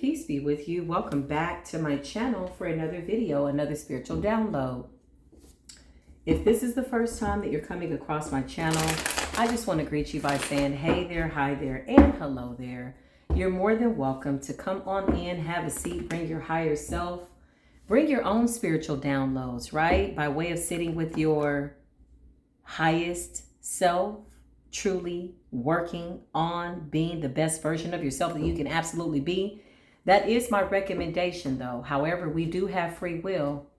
Peace be with you. Welcome back to my channel for another video, another spiritual download. If this is the first time that you're coming across my channel, I just want to greet you by saying hey there, hi there, and hello there. You're more than welcome to come on in, have a seat, bring your higher self, bring your own spiritual downloads, right? By way of sitting with your highest self, truly working on being the best version of yourself that you can absolutely be. That is my recommendation though. However, we do have free will.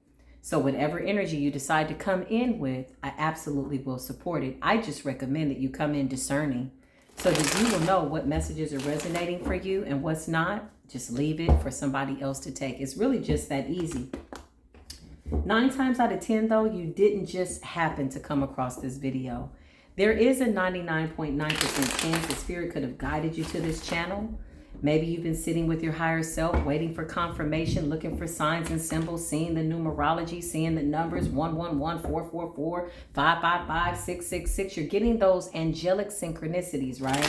So whatever energy you decide to come in with, I absolutely will support it. I just recommend that you come in discerning so that you will know what messages are resonating for you and what's not. Just leave it for somebody else to take. It's really just that easy. 9 times out of 10 though, you didn't just happen to come across this video. There is a 99.9% chance the spirit could have guided you to this channel. Maybe you've been sitting with your higher self, waiting for confirmation, looking for signs and symbols, seeing the numerology, seeing the numbers 111, 444, 555, 666. You're getting those angelic synchronicities, right?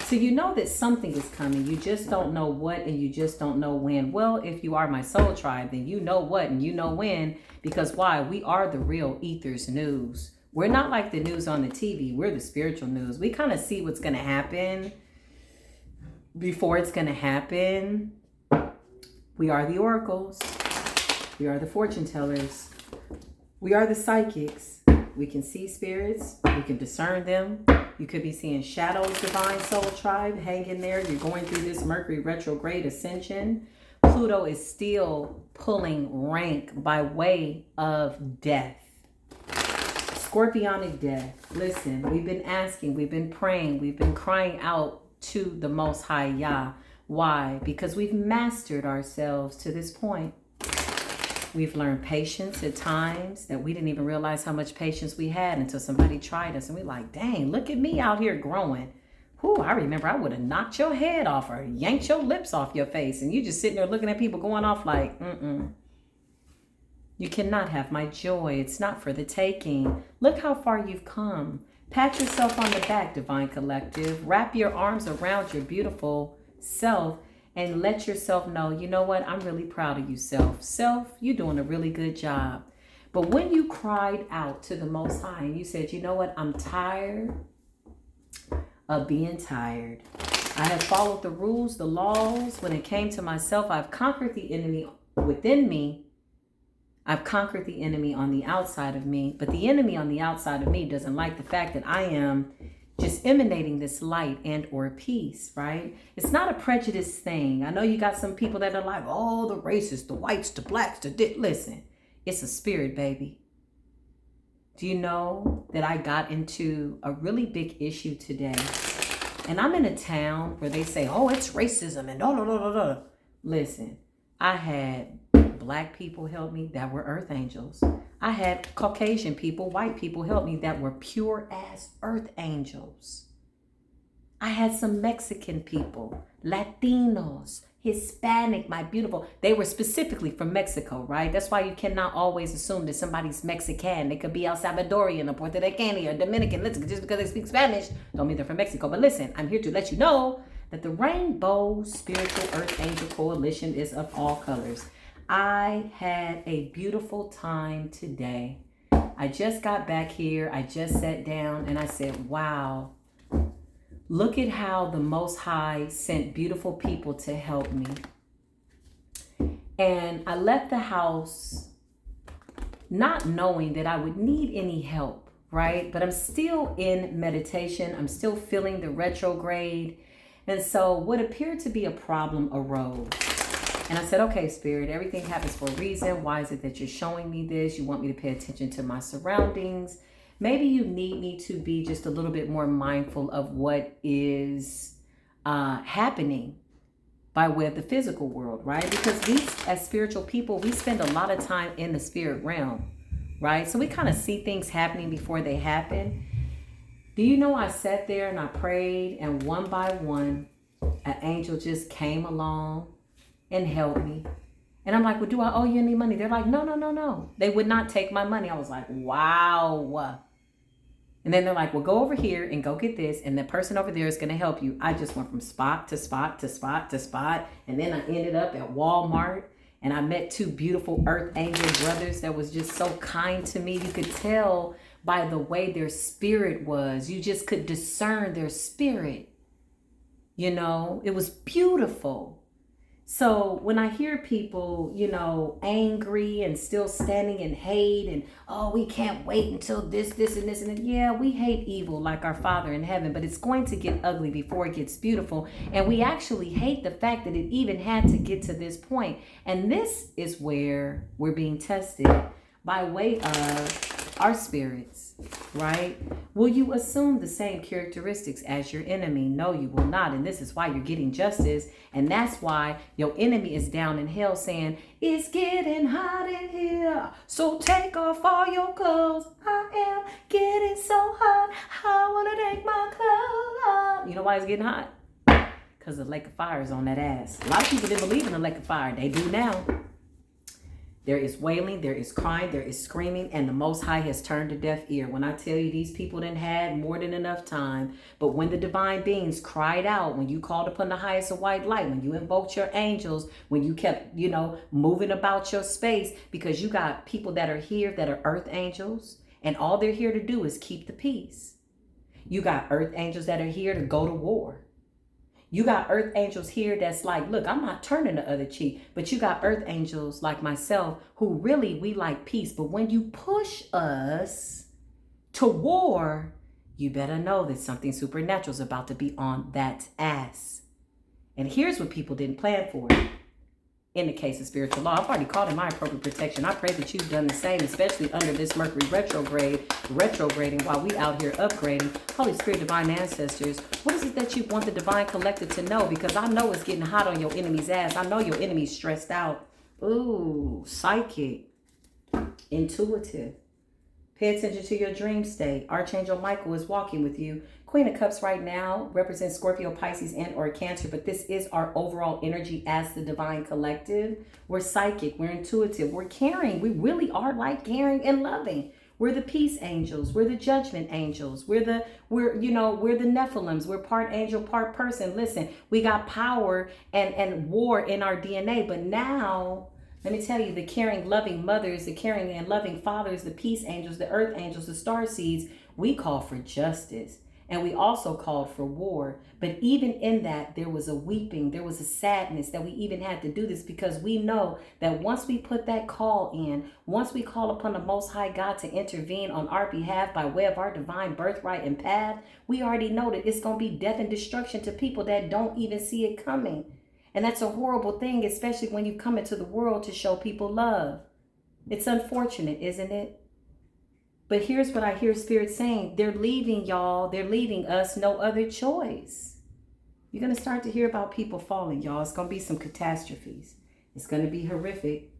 So you know that something is coming. You just don't know what and you just don't know when. Well, if you are my soul tribe, then you know what and you know when. Because why? We are the real Ethers News. We're not like the news on the TV. We're the spiritual news. We kind of see what's going to happen before it's going to happen. We are the oracles. We are the fortune tellers. We are the psychics. We can see spirits. We can discern them. You could be seeing shadows, divine soul tribe. Hang in there. You're going through this Mercury retrograde ascension. Pluto is still pulling rank by way of death. Scorpionic death. Listen, we've been asking, we've been praying, we've been crying out to the Most High Yah. Why? Because we've mastered ourselves to this point. We've learned patience at times that we didn't even realize how much patience we had until somebody tried us. And we're like, dang, look at me out here growing. Whew, I remember I would have knocked your head off or yanked your lips off your face. And you just sitting there looking at people going off like, You cannot have my joy. It's not for the taking. Look how far you've come. Pat yourself on the back, Divine Collective. Wrap your arms around your beautiful self and let yourself know, you know what? I'm really proud of you, self. Self, you're doing a really good job. But when you cried out to the Most High and you said, you know what? I'm tired of being tired. I have followed the rules, the laws. When it came to myself, I've conquered the enemy within me. I've conquered the enemy on the outside of me, but the enemy on the outside of me doesn't like the fact that I am just emanating this light and or peace, right? It's not a prejudice thing. I know you got some people that are like, oh, the racists, the whites, the blacks, listen, it's a spirit, baby. Do you know that I got into a really big issue today? And I'm in a town where they say, oh, it's racism and Listen, I had Black people help me that were earth angels. I had Caucasian people, white people help me that were pure ass earth angels. I had some Mexican people, Latinos, Hispanic, my beautiful. They were specifically from Mexico, right? That's why you cannot always assume that somebody's Mexican. They could be El Salvadorian or Puerto Rican or Dominican. Listen, just because they speak Spanish don't mean they're from Mexico. But listen, I'm here to let you know that the Rainbow Spiritual Earth Angel Coalition is of all colors. I had a beautiful time today. I just got back here. I just sat down and I said, wow, look at how the Most High sent beautiful people to help me. And I left the house not knowing that I would need any help, right? But I'm still in meditation. I'm still feeling the retrograde. And so what appeared to be a problem arose. And I said, okay, Spirit, everything happens for a reason. Why is it that you're showing me this? You want me to pay attention to my surroundings. Maybe you need me to be just a little bit more mindful of what is happening by way of the physical world, right? Because we, as spiritual people, we spend a lot of time in the spirit realm, right? So we kind of see things happening before they happen. Do you know I sat there and I prayed and one by one, an angel just came along and help me. And I'm like, well, do I owe you any money? They're like, no. They would not take my money. I was like, wow. And then they're like, well, go over here and go get this. And the person over there is going to help you. I just went from spot to spot to spot to spot. And then I ended up at Walmart. And I met two beautiful earth angel brothers that was just so kind to me. You could tell by the way their spirit was. You just could discern their spirit. You know, it was beautiful. So when I hear people, you know, angry and still standing in hate and, oh, we can't wait until this, and this. Yeah, we hate evil like our Father in heaven, but it's going to get ugly before it gets beautiful. And we actually hate the fact that it even had to get to this point. And this is where we're being tested by way of our spirits, right? Will you assume the same characteristics as your enemy? No, you will not. And this is why you're getting justice. And that's why your enemy is down in hell saying, it's getting hot in here, so take off all your clothes. I am getting so hot, I want to take my clothes off. You know why it's getting hot? Because the lake of fire is on that ass. A lot of people didn't believe in the lake of fire. They do now. There is wailing, there is crying, there is screaming, and the Most High has turned a deaf ear. When I tell you these people didn't had more than enough time, but when the divine beings cried out, when you called upon the highest of white light, when you invoked your angels, when you kept, you know, moving about your space, because you got people that are here that are earth angels, and all they're here to do is keep the peace. You got earth angels that are here to go to war. You got earth angels here that's like, look, I'm not turning the other cheek. But you got earth angels like myself who really, we like peace. But when you push us to war, you better know that something supernatural is about to be on that ass. And here's what people didn't plan for. In the case of spiritual law, I've already called in my appropriate protection. I pray that you've done the same, especially under this Mercury retrograding while we out here upgrading. Holy Spirit, divine ancestors, what is it that you want the divine collective to know? Because I know it's getting hot on your enemy's ass. I know your enemy's stressed out. Ooh, psychic, intuitive. Pay attention to your dream state. Archangel Michael is walking with you. Queen of Cups right now represents Scorpio, Pisces, and or Cancer, but this is our overall energy as the divine collective. We're psychic, we're intuitive, we're caring. We really are like caring and loving. We're the peace angels, we're the judgment angels, we're the Nephilims, we're part angel, part person. Listen, we got power and war in our DNA, but now let me tell you, the caring, loving mothers, the caring and loving fathers, the peace angels, the earth angels, the star seeds, we call for justice. And we also called for war. But even in that, there was a weeping, there was a sadness that we even had to do this, because we know that once we put that call in, once we call upon the Most High God to intervene on our behalf by way of our divine birthright and path, we already know that it's going to be death and destruction to people that don't even see it coming. And that's a horrible thing, especially when you come into the world to show people love. It's unfortunate, isn't it? But here's what I hear Spirit saying. They're leaving y'all. They're leaving us no other choice. You're going to start to hear about people falling, y'all. It's going to be some catastrophes. It's going to be horrific.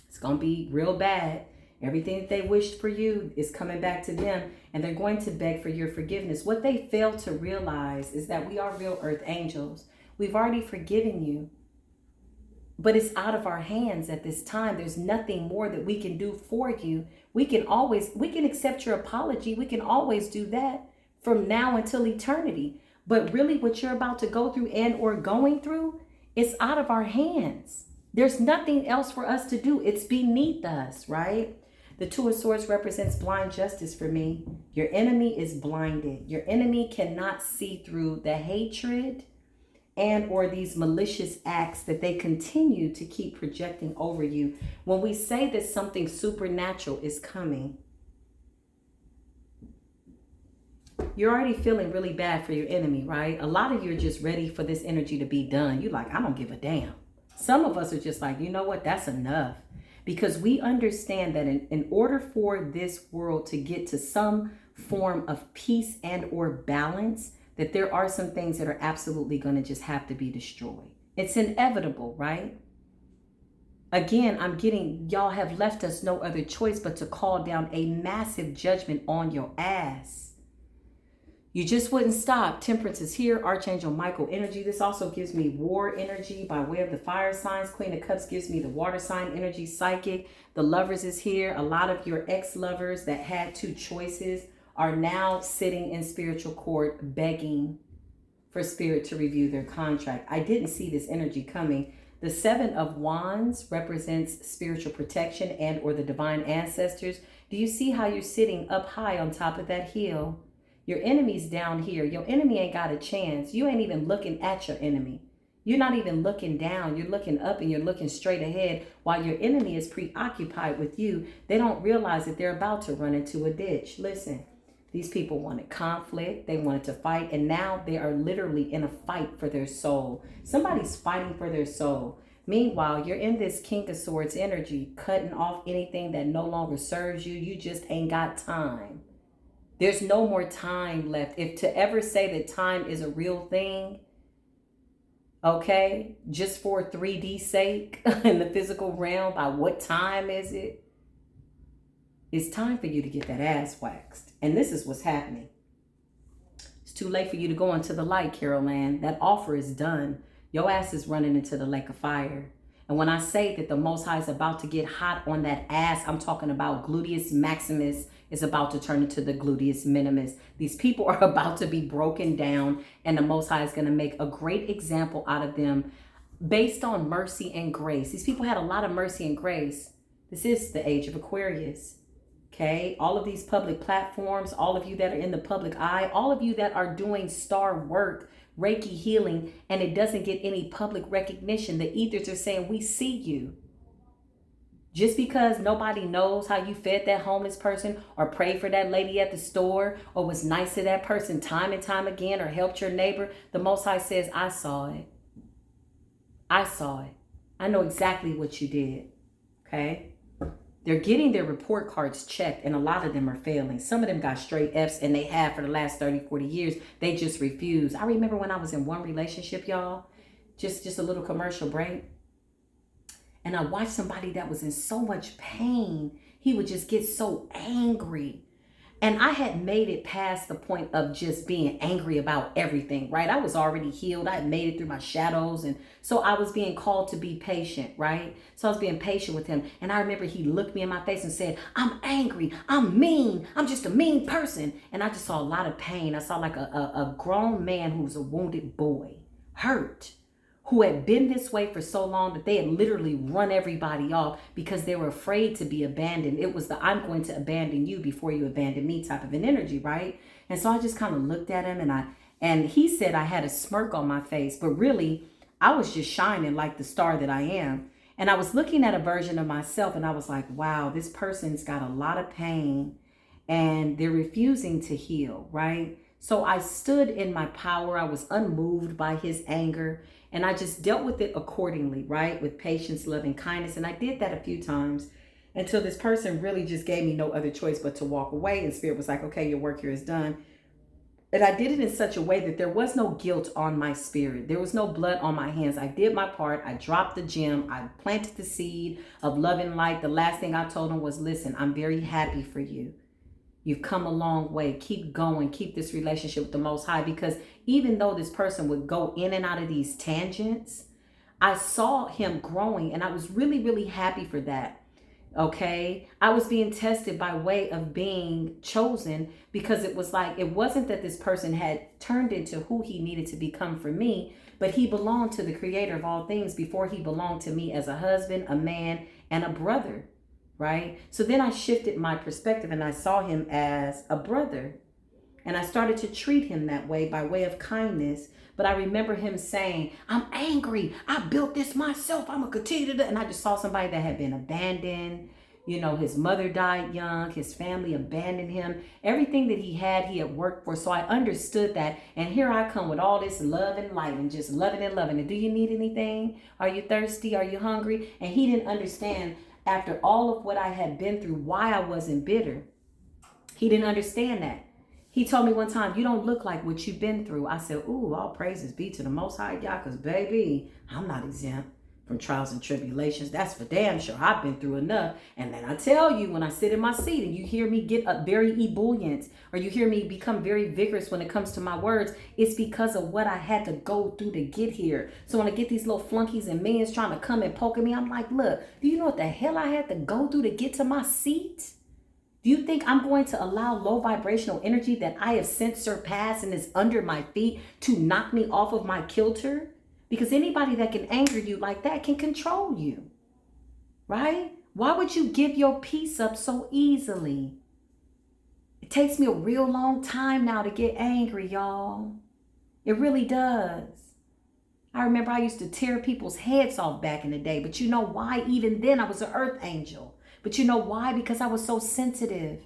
It's going to be real bad. Everything that they wished for you is coming back to them, and they're going to beg for your forgiveness. What they fail to realize is that we are real earth angels. We've already forgiven you, but it's out of our hands at this time. There's nothing more that we can do for you. We can accept your apology. We can always do that from now until eternity. But really what you're about to go through and or going through, it's out of our hands. There's nothing else for us to do. It's beneath us, right? The Two of Swords represents blind justice for me. Your enemy is blinded. Your enemy cannot see through the hatred and or these malicious acts that they continue to keep projecting over you. When we say that something supernatural is coming, you're already feeling really bad for your enemy, right? A lot of you are just ready for this energy to be done. You're like, I don't give a damn. Some of us are just like, you know what? That's enough. Because we understand that in order for this world to get to some form of peace and or balance, that there are some things that are absolutely going to just have to be destroyed. It's inevitable, right? Again, y'all have left us no other choice but to call down a massive judgment on your ass. You just wouldn't stop. Temperance is here. Archangel Michael energy. This also gives me war energy by way of the fire signs. Queen of Cups gives me the water sign energy, psychic. The Lovers is here. A lot of your ex-lovers that had two choices are now sitting in spiritual court begging for spirit to review their contract. I didn't see this energy coming. The Seven of Wands represents spiritual protection and or the divine ancestors. Do you see how you're sitting up high on top of that hill? Your enemy's down here. Your enemy ain't got a chance. You ain't even looking at your enemy. You're not even looking down. You're looking up and you're looking straight ahead while your enemy is preoccupied with you. They don't realize that they're about to run into a ditch. Listen, these people wanted conflict. They wanted to fight. And now they are literally in a fight for their soul. Somebody's fighting for their soul. Meanwhile, you're in this King of Swords energy, cutting off anything that no longer serves you. You just ain't got time. There's no more time left. If to ever say that time is a real thing, okay, just for 3D sake in the physical realm, by what time is it? It's time for you to get that ass waxed. And this is what's happening. It's too late for you to go into the light, Carol Ann. That offer is done. Your ass is running into the lake of fire. And when I say that the Most High is about to get hot on that ass, I'm talking about gluteus maximus is about to turn into the gluteus minimus. These people are about to be broken down, and the Most High is going to make a great example out of them based on mercy and grace. These people had a lot of mercy and grace. This is the age of Aquarius. Okay, all of these public platforms, all of you that are in the public eye, all of you that are doing star work, Reiki healing, and it doesn't get any public recognition. The ethers are saying, we see you. Just because nobody knows how you fed that homeless person or prayed for that lady at the store or was nice to that person time and time again or helped your neighbor, the Most High says, I saw it. I saw it. I know exactly what you did. Okay? They're getting their report cards checked, and a lot of them are failing. Some of them got straight F's, and they have for the last 30, 40 years. They just refuse. I remember when I was in one relationship, y'all, just a little commercial break, and I watched somebody that was in so much pain. He would just get so angry. And I had made it past the point of just being angry about everything, right? I was already healed. I had made it through my shadows. And so I was being called to be patient, right? So I was being patient with him. And I remember he looked me in my face and said, I'm angry. I'm mean. I'm just a mean person. And I just saw a lot of pain. I saw like a grown man who was a wounded boy, hurt, who had been this way for so long that they had literally run everybody off because they were afraid to be abandoned. It was the I'm going to abandon you before you abandon me type of an energy, right? And so I just kind of looked at him and he said I had a smirk on my face, but really I was just shining like the star that I am. And I was looking at a version of myself and I was like, wow, this person's got a lot of pain and they're refusing to heal, right? So I stood in my power. I was unmoved by his anger. And I just dealt with it accordingly, right? With patience, love, and kindness. And I did that a few times until this person really just gave me no other choice but to walk away. And Spirit was like, okay, your work here is done. And I did it in such a way that there was no guilt on my spirit. There was no blood on my hands. I did my part. I dropped the gem. I planted the seed of love and light. The last thing I told him was, listen, I'm very happy for you. You've come a long way. Keep going. Keep this relationship with the Most High. Because even though this person would go in and out of these tangents, I saw him growing and I was really, really happy for that. Okay. I was being tested by way of being chosen because it was like, it wasn't that this person had turned into who he needed to become for me, but he belonged to the creator of all things before he belonged to me as a husband, a man, and a brother. Right? So then I shifted my perspective and I saw him as a brother and I started to treat him that way by way of kindness. But I remember him saying, I'm angry. I built this myself. I'm going to continue to do it. And I just saw somebody that had been abandoned. You know, his mother died young. His family abandoned him. Everything that he had worked for. So I understood that. And here I come with all this love and light and just loving and loving. And do you need anything? Are you thirsty? Are you hungry? And he didn't understand after all of what I had been through, why I wasn't bitter. He didn't understand that. He told me one time, you don't look like what you've been through. I said, ooh, all praises be to the Most High, y'all, because baby, I'm not exempt from trials and tribulations. That's for damn sure. I've been through enough. And then I tell you, when I sit in my seat and you hear me get up very ebullient or you hear me become very vigorous when it comes to my words, it's because of what I had to go through to get here. So when I get these little flunkies and minions trying to come and poke at me, I'm like, look, do you know what the hell I had to go through to get to my seat? Do you think I'm going to allow low vibrational energy that I have since surpassed and is under my feet to knock me off of my kilter? Because anybody that can anger you like that can control you, right? Why would you give your peace up so easily? It takes me a real long time now to get angry, y'all. It really does. I remember I used to tear people's heads off back in the day, but you know why? Even then I was an earth angel. But you know why? Because I was so sensitive.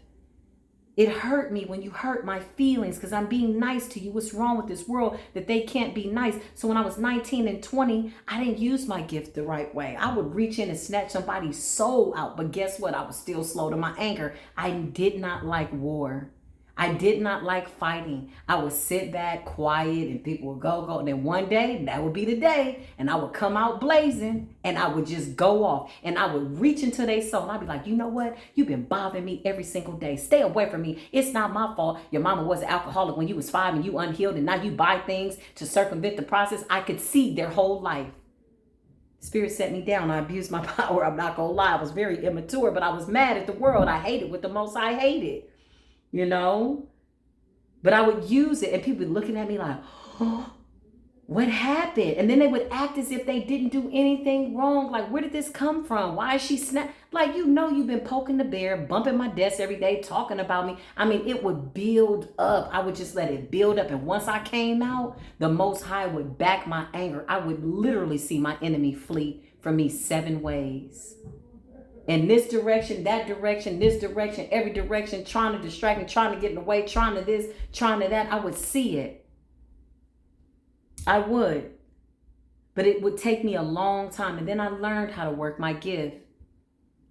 It hurt me when you hurt my feelings because I'm being nice to you. What's wrong with this world that they can't be nice? So when I was 19 and 20, I didn't use my gift the right way. I would reach in and snatch somebody's soul out. But guess what? I was still slow to my anger. I did not like war. I did not like fighting. I would sit back quiet and people would go. And then one day, that would be the day. And I would come out blazing and I would just go off. And I would reach into their soul. And I'd be like, you know what? You've been bothering me every single day. Stay away from me. It's not my fault. Your mama was an alcoholic when you was 5 and you unhealed. And now you buy things to circumvent the process. I could see their whole life. Spirit set me down. I abused my power. I'm not going to lie. I was very immature, but I was mad at the world. I hated what the most I hated. You know, but I would use it and people would be looking at me like, oh, what happened? And then they would act as if they didn't do anything wrong. Like, where did this come from? Why is she like, you know, you've been poking the bear, bumping my desk every day, talking about me. I mean, it would build up. I would just let it build up. And once I came out, the Most High would back my anger. I would literally see my enemy flee from me 7 ways. In this direction, that direction, this direction, every direction, trying to distract me, trying to get in the way, trying to this, trying to that. I would see it. I would. But it would take me a long time. And then I learned how to work my gift.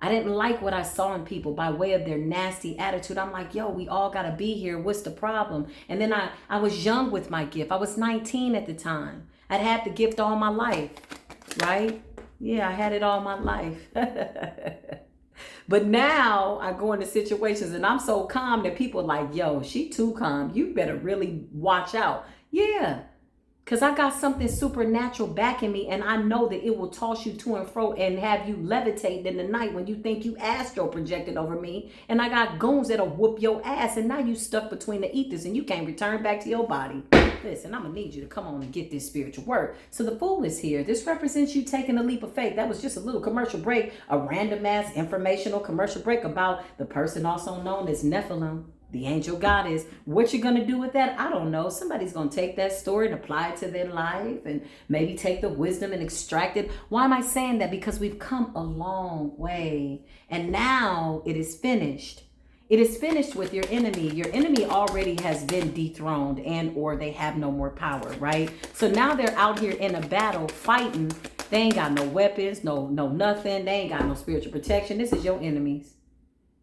I didn't like what I saw in people by way of their nasty attitude. I'm like, yo, we all got to be here. What's the problem? And then I was young with my gift. I was 19 at the time. I'd had the gift all my life, right? Yeah, I had it all my life. But now I go into situations and I'm so calm that people are like, yo, she too calm. You better really watch out. Yeah, because I got something supernatural backing me and I know that it will toss you to and fro and have you levitate in the night when you think you astral projected over me. And I got goons that'll whoop your ass and now you stuck between the ethers and you can't return back to your body. Listen, I'm going to need you to come on and get this spiritual work. So the Fool is here. This represents you taking a leap of faith. That was just a little commercial break, a random ass informational commercial break about the person also known as Nephilim, the angel goddess. What you're going to do with that, I don't know. Somebody's going to take that story and apply it to their life and maybe take the wisdom and extract it. Why am I saying that? Because we've come a long way and now it is finished. It is finished with your enemy. Your enemy already has been dethroned and or they have no more power, right? So now they're out here in a battle fighting. They ain't got no weapons, no nothing. They ain't got no spiritual protection. This is your enemies.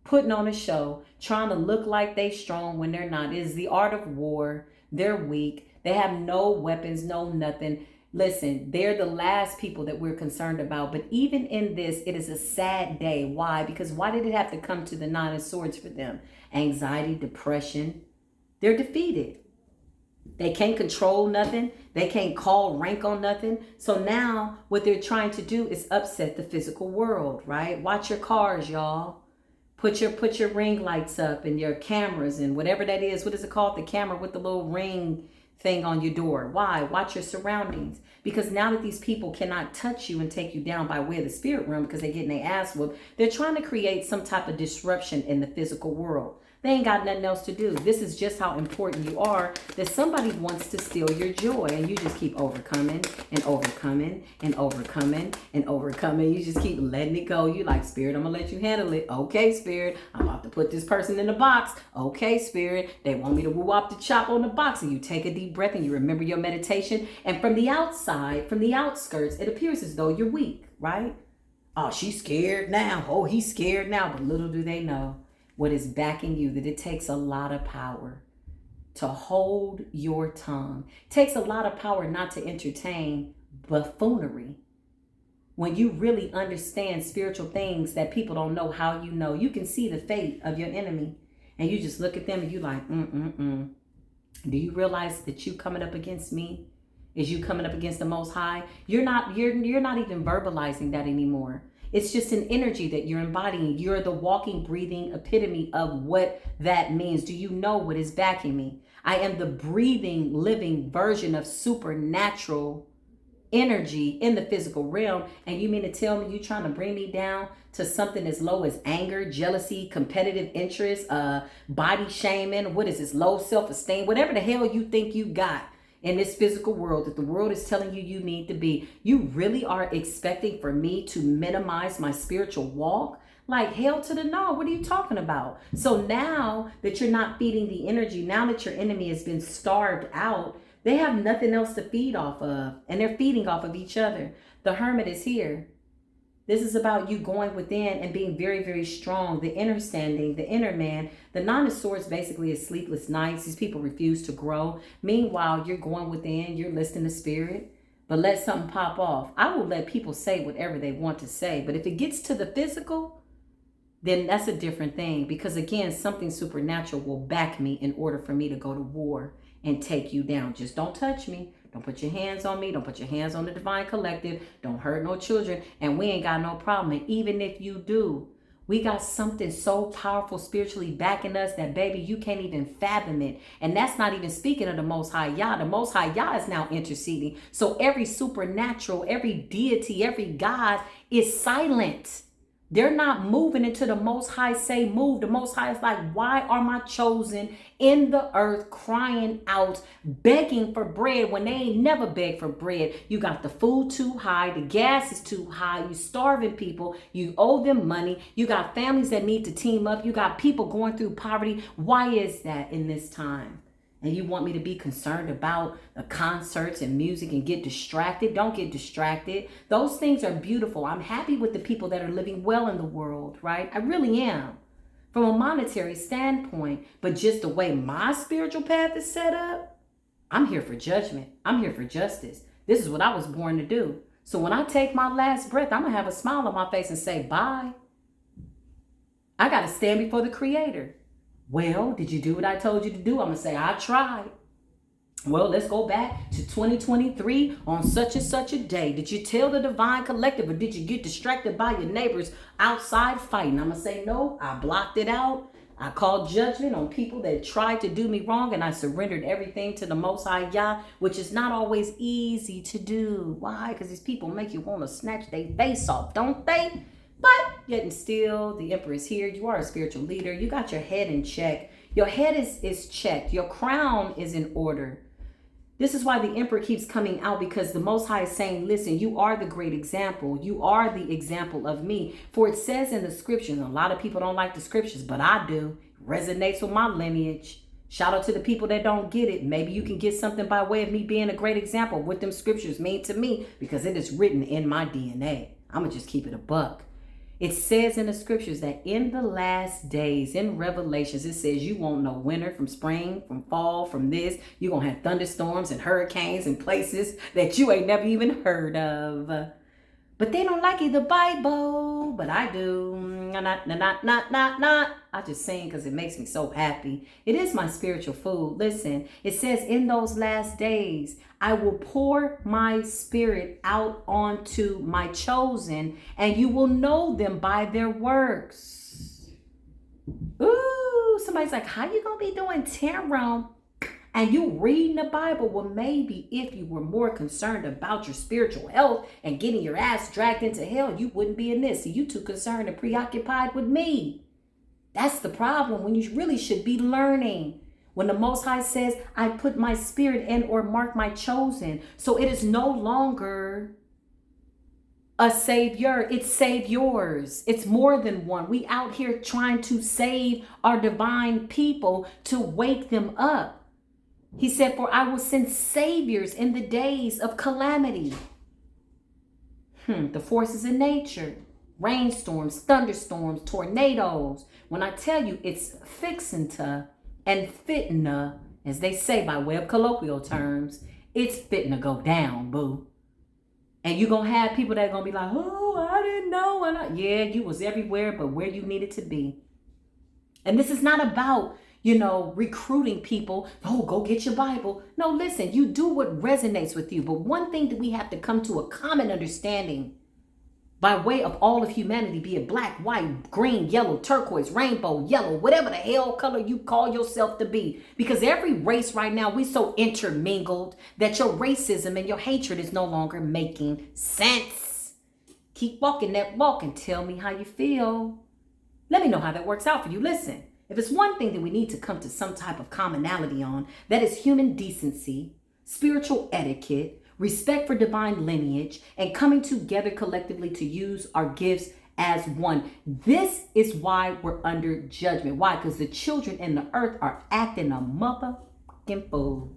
Putting on a show, trying to look like they strong when they're not. It is the art of war. They're weak. They have no weapons, no nothing. Listen, they're the last people that we're concerned about. But even in this, it is a sad day. Why? Because why did it have to come to the 9 of Swords for them? Anxiety, depression. They're defeated. They can't control nothing. They can't call rank on nothing. So now what they're trying to do is upset the physical world, right? Watch your cars, y'all. Put your ring lights up and your cameras and whatever that is. What is it called? The camera with the little ring thing on your door. Why? Watch your surroundings. Because now that these people cannot touch you and take you down by way of the spirit realm because they're getting their ass whooped, they're trying to create some type of disruption in the physical world. They ain't got nothing else to do. This is just how important you are, that somebody wants to steal your joy and you just keep overcoming and overcoming and overcoming and overcoming. You just keep letting it go. You like, Spirit, I'm gonna let you handle it. Okay, Spirit, I'm about to put this person in the box. Okay, Spirit, they want me to woo up the chop on the box. And you take a deep breath and you remember your meditation. And from the outside, from the outskirts, it appears as though you're weak, right? Oh, she's scared now. Oh, he's scared now. But little do they know what is backing you, that it takes a lot of power to hold your tongue. It takes a lot of power not to entertain buffoonery. When you really understand spiritual things that people don't know how you know, you can see the fate of your enemy and you just look at them and you like, Do you realize that you coming up against me is you coming up against the Most High? You're not even verbalizing that anymore. It's just an energy that you're embodying. You're the walking, breathing epitome of what that means. Do you know what is backing me? I am the breathing, living version of supernatural energy in the physical realm. And you mean to tell me you trying to bring me down to something as low as anger, jealousy, competitive interest, body shaming? What is this? Low self-esteem? Whatever the hell you think you got in this physical world that the world is telling you you need to be. You really are expecting for me to minimize my spiritual walk? Like, hell to the no. What are you talking about? So now that you're not feeding the energy, now that your enemy has been starved out, they have nothing else to feed off of, and they're feeding off of each other. The hermit is here. This is about you going within and being very, very strong. The inner standing, the inner man. The Nine of Swords basically is sleepless nights. These people refuse to grow. Meanwhile, you're going within, you're listening to spirit. But let something pop off. I will let people say whatever they want to say. But if it gets to the physical, then that's a different thing. Because again, something supernatural will back me in order for me to go to war and take you down. Just don't touch me. Don't put your hands on me. Don't put your hands on the divine collective. Don't hurt no children. And we ain't got no problem. And even if you do, we got something so powerful spiritually backing us that, baby, you can't even fathom it. And that's not even speaking of the Most High Yah. The Most High Yah is now interceding. So every supernatural, every deity, every God is silent. They're not moving until the Most High say move. The Most High is like, why are my chosen in the earth crying out, begging for bread when they ain't never begged for bread? You got the food too high. The gas is too high. You starving people. You owe them money. You got families that need to team up. You got people going through poverty. Why is that in this time? And you want me to be concerned about the concerts and music and get distracted? Don't get distracted. Those things are beautiful. I'm happy with the people that are living well in the world, right? I really am, from a monetary standpoint. But just the way my spiritual path is set up, I'm here for judgment. I'm here for justice. This is what I was born to do. So when I take my last breath, I'm going to have a smile on my face and say, bye. I got to stand before the Creator. Well, did you do what I told you to do? I'm going to say, I tried. Well, let's go back to 2023 on such and such a day. Did you tell the divine collective, or did you get distracted by your neighbors outside fighting? I'm going to say, no, I blocked it out. I called judgment on people that tried to do me wrong, and I surrendered everything to the Most High Yah, which is not always easy to do. Why? Because these people make you want to snatch their face off, don't they? But yet and still, the Emperor is here. You are a spiritual leader. You got your head in check. Your head is checked. Your crown is in order. This is why the Emperor keeps coming out, because the Most High is saying, listen, you are the great example. You are the example of me. For it says in the scriptures, a lot of people don't like the scriptures, but I do. It resonates with my lineage. Shout out to the people that don't get it. Maybe you can get something by way of me being a great example of what them scriptures mean to me, because it is written in my DNA. I'm going to just keep it a buck. It says in the scriptures that in the last days, in Revelations, it says you won't know winter from spring, from fall, from this. You're going to have thunderstorms and hurricanes in places that you ain't never even heard of. But they don't like it, the Bible. But I do. Not. I just sing because it makes me so happy. It is my spiritual food. Listen, it says in those last days, I will pour my spirit out onto my chosen, and you will know them by their works. Ooh, somebody's like, how you going to be doing tarot? And you reading the Bible? Well, maybe if you were more concerned about your spiritual health and getting your ass dragged into hell, you wouldn't be in this. See, you too concerned and preoccupied with me. That's the problem, when you really should be learning. When the Most High says, I put my spirit in or mark my chosen. So it is no longer a savior, it's saviors. It's more than one. We out here trying to save our divine people, to wake them up. He said, for I will send saviors in the days of calamity. The forces in nature, rainstorms, thunderstorms, tornadoes. When I tell you it's fixing to and fitting to, as they say by way of colloquial terms, it's fitting to go down, boo. And you're going to have people that are going to be like, oh, I didn't know. Yeah, you was everywhere but where you needed to be. And this is not about, recruiting people. Oh, go get your Bible. No, listen, you do what resonates with you. But one thing that we have to come to a common understanding by way of all of humanity, be it black, white, green, yellow, turquoise, rainbow, yellow, whatever the hell color you call yourself to be. Because every race right now, we so intermingled that your racism and your hatred is no longer making sense. Keep walking that walk and tell me how you feel. Let me know how that works out for you. Listen, if it's one thing that we need to come to some type of commonality on, that is human decency, spiritual etiquette, respect for divine lineage, and coming together collectively to use our gifts as one. This is why we're under judgment. Why? Because the children in the earth are acting a motherfucking fool.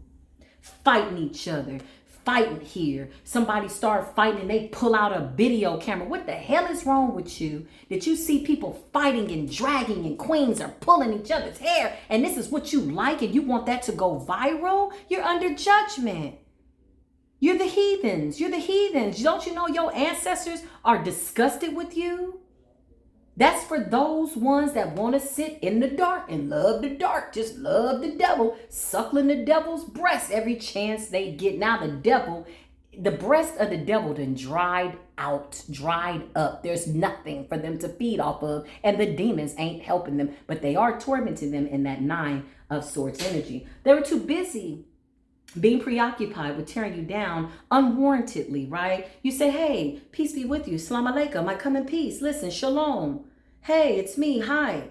Fighting each other. Fighting here. Somebody start fighting and they pull out a video camera. What the hell is wrong with you? That you see people fighting and dragging and queens are pulling each other's hair and this is what you like and you want that to go viral? You're under judgment. You're the heathens. You're the heathens. Don't you know your ancestors are disgusted with you? That's for those ones that want to sit in the dark and love the dark. Just love the devil, suckling the devil's breast every chance they get. Now the devil, the breast of the devil done dried up. There's nothing for them to feed off of. And the demons ain't helping them, but they are tormenting them in that 9 of Swords energy. They were too busy being preoccupied with tearing you down unwarrantedly, right? You say, hey, peace be with you. Salam alaikum. I come in peace. Listen, shalom. Hey, it's me. Hi.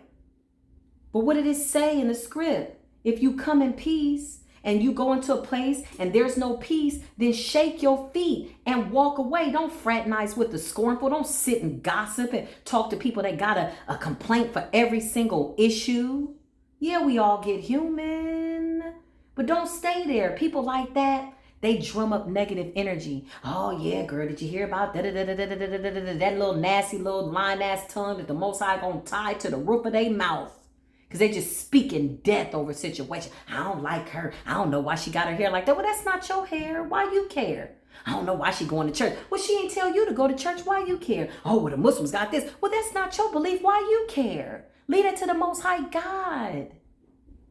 But what did it say in the script? If you come in peace and you go into a place and there's no peace, then shake your feet and walk away. Don't fraternize with the scornful. Don't sit and gossip and talk to people that got a complaint for every single issue. Yeah, we all get human. But don't stay there. People like that, they drum up negative energy. Oh yeah, girl, did you hear about that little nasty little lying ass tongue that the Most High gonna tie to the roof of their mouth? Because they just speaking death over situation. I don't like her. I don't know why she got her hair like that. Well, that's not your hair. Why you care? I don't know why she going to church. Well, she ain't tell you to go to church. Why you care? Oh, well, the Muslims got this. Well, that's not your belief. Why you care? Leave it to the Most High God.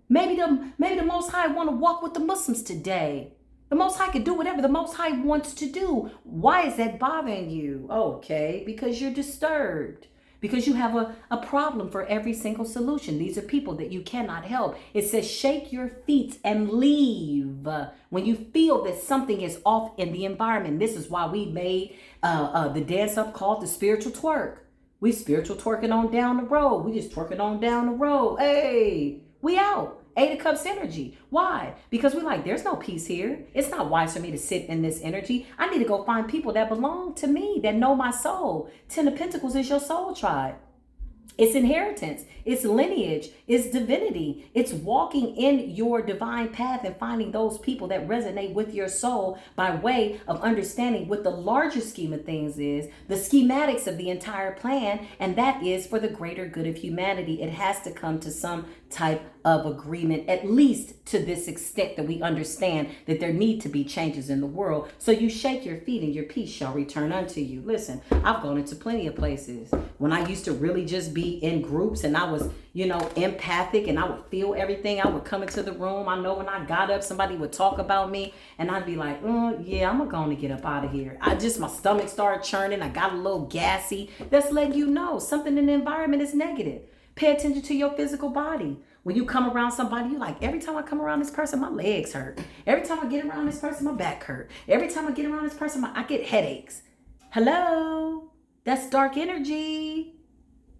Maybe the Most High want to walk with the Muslims today. The Most High can do whatever the Most High wants to do. Why is that bothering you? Okay, because you're disturbed. Because you have a problem for every single solution. These are people that you cannot help. It says shake your feet and leave. When you feel that something is off in the environment. This is why we made the dance up called the spiritual twerk. We spiritual twerking on down the road. We just twerking on down the road. Hey. We out. 8 of Cups energy. Why? Because we're like, there's no peace here. It's not wise for me to sit in this energy. I need to go find people that belong to me, that know my soul. 10 of Pentacles is your soul tribe. It's inheritance. It's lineage. It's divinity. It's walking in your divine path and finding those people that resonate with your soul by way of understanding what the larger scheme of things is, the schematics of the entire plan, and that is for the greater good of humanity. It has to come to some type of agreement, at least to this extent that we understand that there need to be changes in the world. So you shake your feet and your peace shall return unto you. Listen, I've gone into plenty of places when I used to really just be in groups and I was, empathic and I would feel everything. I would come into the room. I know when I got up, somebody would talk about me and I'd be like, yeah, I'm going to get up out of here. My stomach started churning. I got a little gassy. That's letting you know something in the environment is negative. Pay attention to your physical body. When you come around somebody, you like, every time I come around this person, my legs hurt. Every time I get around this person, my back hurt. Every time I get around this person, I get headaches. Hello? That's dark energy.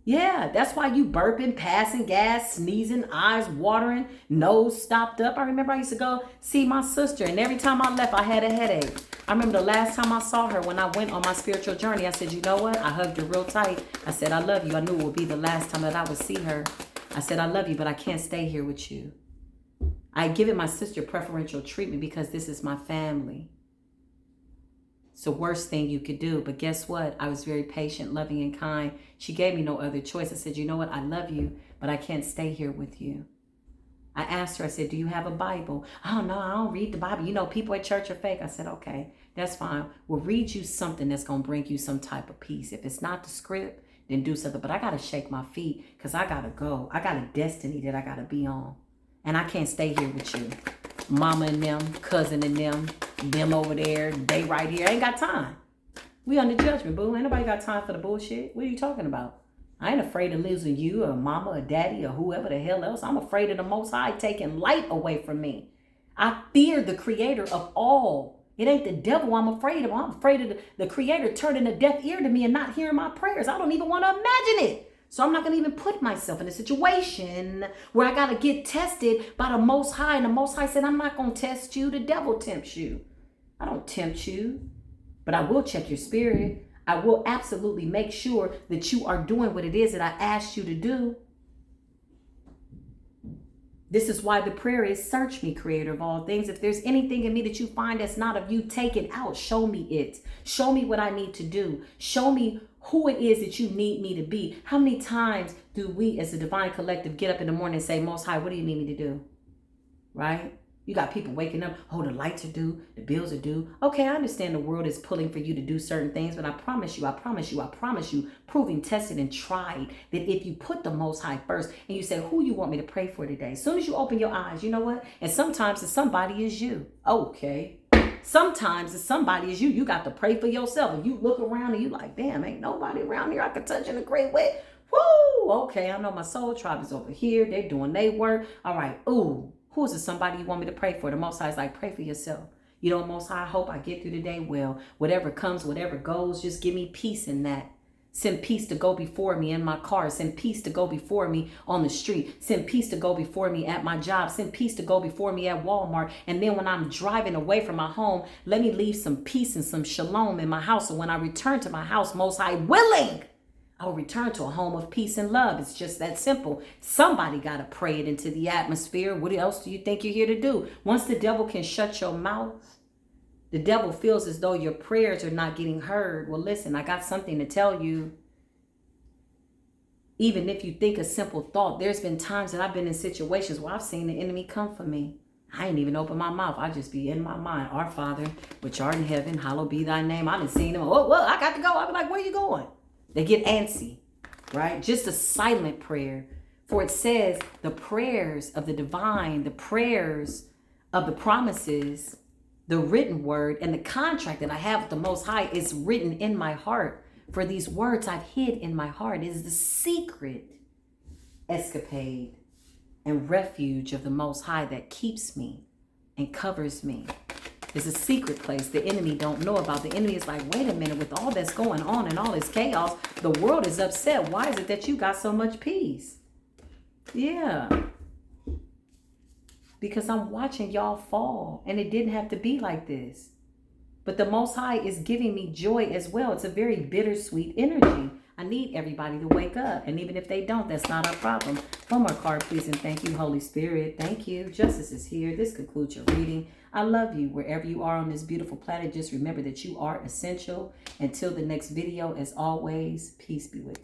Yeah, that's why you burping, passing gas, sneezing, eyes watering, nose stopped up. I remember I used to go see my sister, and every time I left, I had a headache. I remember the last time I saw her when I went on my spiritual journey, I said, you know what? I hugged her real tight. I said, I love you. I knew it would be the last time that I would see her. I said, I love you, but I can't stay here with you. I given my sister preferential treatment because this is my family. It's the worst thing you could do. But guess what? I was very patient, loving, and kind. She gave me no other choice. I said, you know what? I love you, but I can't stay here with you. I asked her, I said, do you have a Bible? Oh, no, I don't read the Bible. People at church are fake. I said, okay, that's fine. We'll read you something that's going to bring you some type of peace. If it's not the script, then do something. But I got to shake my feet because I got to go. I got a destiny that I got to be on. And I can't stay here with you. Mama and them, cousin and them over there, they right here. I ain't got time. We under judgment, boo. Ain't nobody got time for the bullshit. What are you talking about? I ain't afraid of losing you or mama or daddy or whoever the hell else. I'm afraid of the Most High taking light away from me. I fear the creator of all. It ain't the devil I'm afraid of. I'm afraid of the creator turning a deaf ear to me and not hearing my prayers. I don't even want to imagine it. So I'm not going to even put myself in a situation where I got to get tested by the Most High. And the Most High said, I'm not going to test you. The devil tempts you. I don't tempt you, but I will check your spirit. I will absolutely make sure that you are doing what it is that I asked you to do. This is why the prayer is, search me, creator of all things. If there's anything in me that you find that's not of you, take it out. Show me it. Show me what I need to do. Show me who it is that you need me to be. How many times do we as a divine collective get up in the morning and say, Most High, what do you need me to do? Right? You got people waking up, oh, the lights are due, the bills are due. Okay, I understand the world is pulling for you to do certain things, but I promise you, proving, tested, and tried, that if you put the Most High first and you say, who you want me to pray for today? As soon as you open your eyes, you know what? And sometimes the somebody is you. Okay. Sometimes the somebody is you. You got to pray for yourself. And you look around and you like, damn, ain't nobody around here I can touch in a great way. Woo! Okay, I know my soul tribe is over here. They're doing their work. All right. Ooh. Who is it somebody you want me to pray for? The Most High is like, pray for yourself. You know, Most High, I hope I get through the day well. Whatever comes, whatever goes, just give me peace in that. Send peace to go before me in my car. Send peace to go before me on the street. Send peace to go before me at my job. Send peace to go before me at Walmart. And then when I'm driving away from my home, let me leave some peace and some shalom in my house. So when I return to my house, Most High willing, I will return to a home of peace and love. It's just that simple. Somebody got to pray it into the atmosphere. What else do you think you're here to do? Once the devil can shut your mouth, the devil feels as though your prayers are not getting heard. Well, listen, I got something to tell you. Even if you think a simple thought, there's been times that I've been in situations where I've seen the enemy come for me. I ain't even open my mouth. I just be in my mind. Our Father, which art in heaven, hallowed be thy name. I done seen him. Oh, well, I got to go. I be like, where you going? They get antsy, right? Just a silent prayer. For it says the prayers of the divine, the prayers of the promises, the written word, and the contract that I have with the Most High is written in my heart. For these words I've hid in my heart. It is the secret escapade and refuge of the Most High that keeps me and covers me. It's a secret place the enemy don't know about. The enemy is like, wait a minute, with all that's going on and all this chaos, the world is upset. Why is it that you got so much peace? Yeah. Because I'm watching y'all fall, and it didn't have to be like this. But the Most High is giving me joy as well. It's a very bittersweet energy. I need everybody to wake up. And even if they don't, that's not our problem. One more card, please, and thank you, Holy Spirit. Thank you. Justice is here. This concludes your reading. I love you. Wherever you are on this beautiful planet, just remember that you are essential. Until the next video, as always, peace be with you.